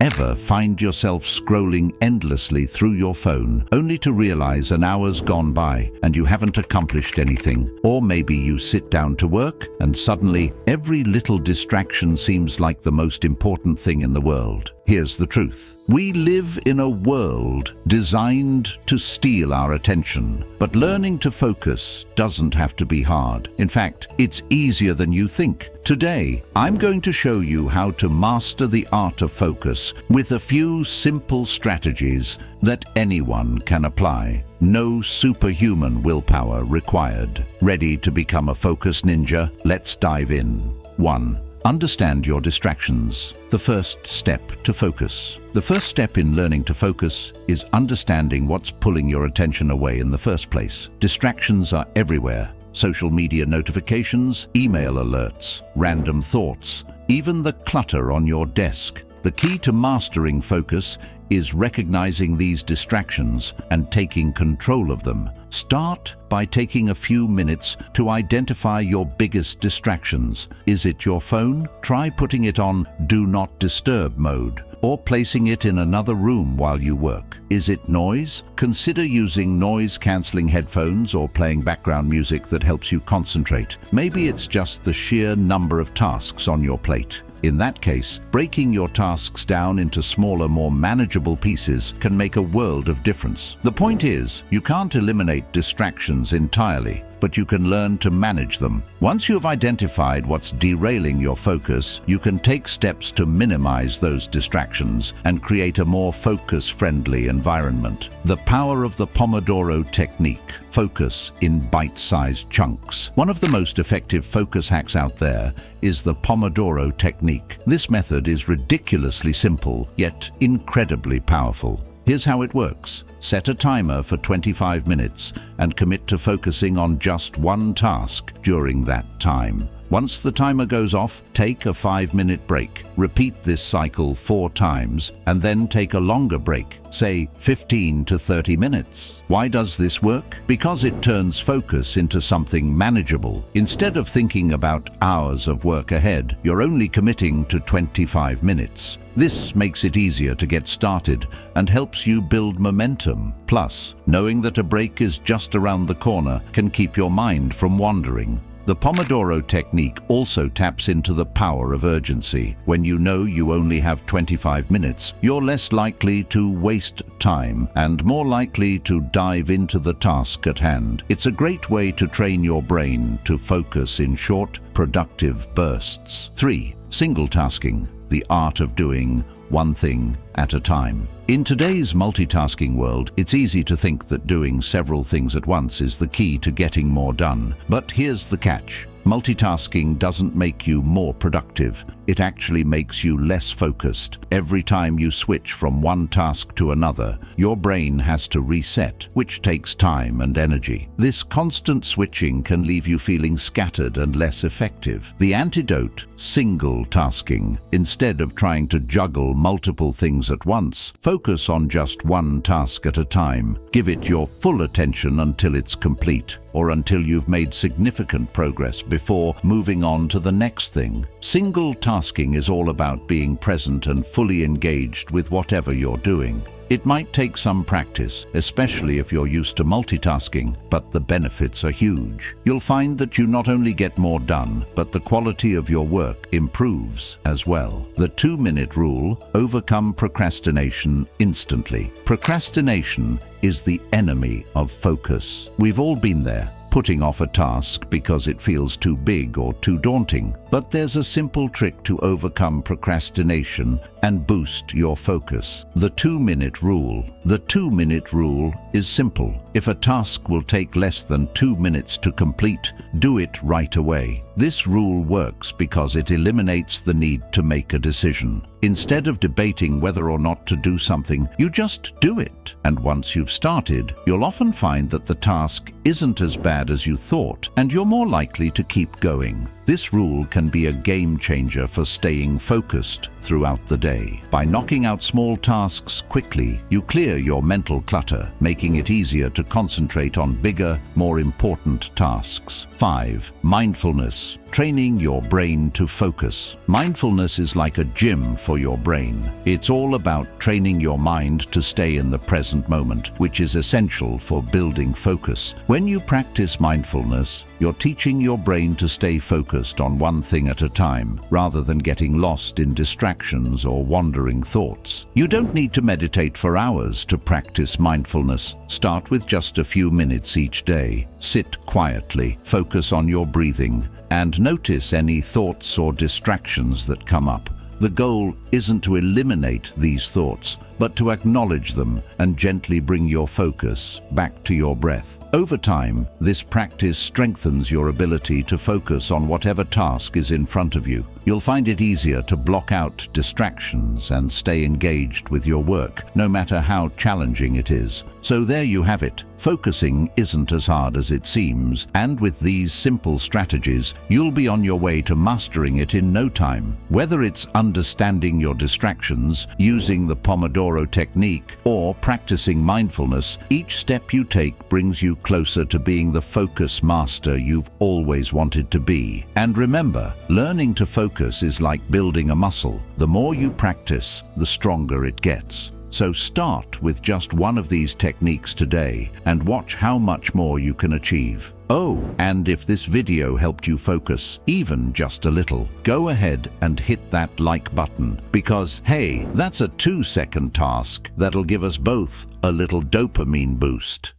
Ever find yourself scrolling endlessly through your phone only to realize an hour's gone by and you haven't accomplished anything? Or maybe you sit down to work and suddenly every little distraction seems like the most important thing in the world. Here's the truth. We live in a world designed to steal our attention, but learning to focus doesn't have to be hard. In fact, it's easier than you think. Today, I'm going to show you how to master the art of focus with a few simple strategies that anyone can apply. No superhuman willpower required. Ready to become a focus ninja? Let's dive in. 1. Understand your distractions. The first step to focus. The first step in learning to focus is understanding what's pulling your attention away in the first place. Distractions are everywhere. Social media notifications, email alerts, random thoughts, even the clutter on your desk. The key to mastering focus is recognizing these distractions and taking control of them. Start by taking a few minutes to identify your biggest distractions. Is it your phone? Try putting it on Do Not Disturb mode or placing it in another room while you work. Is it noise? Consider using noise-canceling headphones or playing background music that helps you concentrate. Maybe it's just the sheer number of tasks on your plate. In that case, breaking your tasks down into smaller, more manageable pieces can make a world of difference. The point is, you can't eliminate distractions entirely, but you can learn to manage them. Once you've identified what's derailing your focus, you can take steps to minimize those distractions and create a more focus-friendly environment. The power of the Pomodoro technique. Focus in bite-sized chunks. One of the most effective focus hacks out there is the Pomodoro technique. This method is ridiculously simple, yet incredibly powerful. Here's how it works. Set a timer for 25 minutes and commit to focusing on just one task during that time. Once the timer goes off, take a 5-minute break. Repeat this cycle 4 times and then take a longer break, say 15 to 30 minutes. Why does this work? Because it turns focus into something manageable. Instead of thinking about hours of work ahead, you're only committing to 25 minutes. This makes it easier to get started and helps you build momentum. Plus, knowing that a break is just around the corner can keep your mind from wandering. The Pomodoro technique also taps into the power of urgency. When you know you only have 25 minutes, you're less likely to waste time and more likely to dive into the task at hand. It's a great way to train your brain to focus in short, productive bursts. 3. Single tasking. The art of doing one thing at a time. In today's multitasking world, it's easy to think that doing several things at once is the key to getting more done. But here's the catch. Multitasking doesn't make you more productive. It actually makes you less focused. Every time you switch from one task to another, your brain has to reset, which takes time and energy. This constant switching can leave you feeling scattered and less effective. The antidote: single tasking. Instead of trying to juggle multiple things at once, focus on just one task at a time. Give it your full attention until it's complete, or until you've made significant progress before moving on to the next thing. Single tasking is all about being present and fully engaged with whatever you're doing. It might take some practice, especially if you're used to multitasking, but the benefits are huge. You'll find that you not only get more done, but the quality of your work improves as well. The 2-minute rule: overcome procrastination instantly. Procrastination is the enemy of focus. We've all been there, putting off a task because it feels too big or too daunting. But there's a simple trick to overcome procrastination and boost your focus: the 2-minute rule. The 2-minute rule is simple. If a task will take less than 2 minutes to complete, do it right away. This rule works because it eliminates the need to make a decision. Instead of debating whether or not to do something, you just do it. And once you've started, you'll often find that the task isn't as bad as you thought, and you're more likely to keep going. This rule can be a game changer for staying focused throughout the day. By knocking out small tasks quickly, you clear your mental clutter, making it easier to concentrate on bigger, more important tasks. 5. Mindfulness. training your brain to focus. Mindfulness is like a gym for your brain. It's all about training your mind to stay in the present moment, which is essential for building focus. When you practice mindfulness, you're teaching your brain to stay focused on one thing at a time, rather than getting lost in distractions or wandering thoughts. You don't need to meditate for hours to practice mindfulness. Start with just a few minutes each day. Sit quietly, focus on your breathing, and notice any thoughts or distractions that come up. The goal isn't to eliminate these thoughts, but to acknowledge them and gently bring your focus back to your breath. Over time, this practice strengthens your ability to focus on whatever task is in front of you. You'll find it easier to block out distractions and stay engaged with your work, no matter how challenging it is. So there you have it. Focusing isn't as hard as it seems, and with these simple strategies, you'll be on your way to mastering it in no time. Whether it's understanding your distractions, using the Pomodoro technique, or practicing mindfulness, each step you take brings you closer to being the focus master you've always wanted to be. And remember, learning to focus is like building a muscle. The more you practice, the stronger it gets. So start with just one of these techniques today and watch how much more you can achieve. Oh, and if this video helped you focus, even just a little, go ahead and hit that like button, because hey, that's a 2-second task that'll give us both a little dopamine boost.